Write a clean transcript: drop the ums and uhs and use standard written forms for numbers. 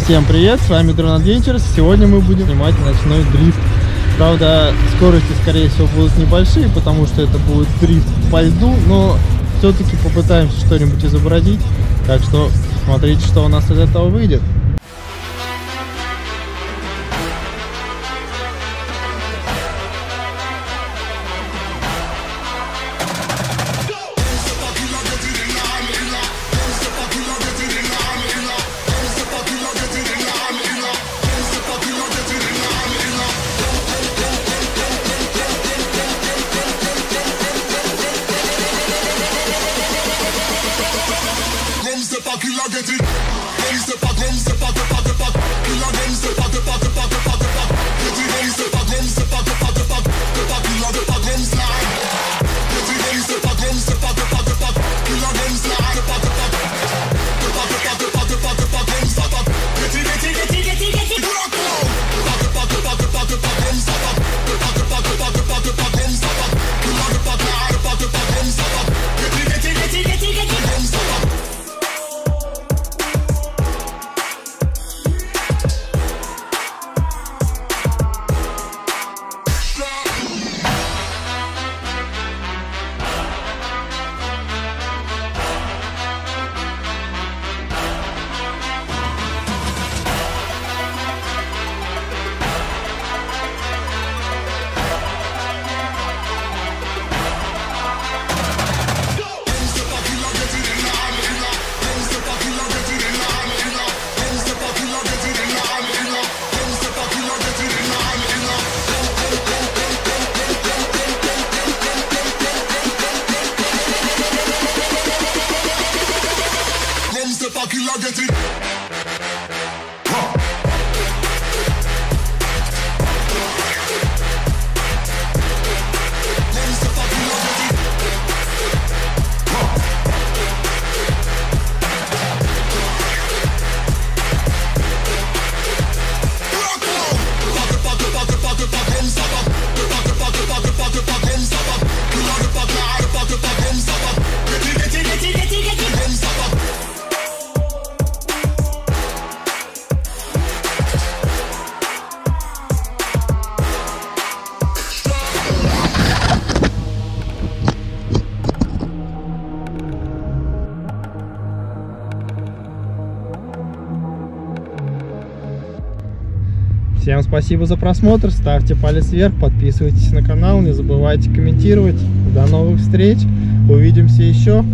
Всем привет, с вами Drone Adventures. Сегодня мы будем снимать ночной дрифт. Правда, скорости, скорее всего, будут небольшие, потому что это будет дрифт по льду, но все-таки попытаемся что-нибудь изобразить. Так что смотрите, что у нас из этого выйдет. Всем спасибо за просмотр, ставьте палец вверх, подписывайтесь на канал, не забывайте комментировать. До новых встреч, увидимся еще.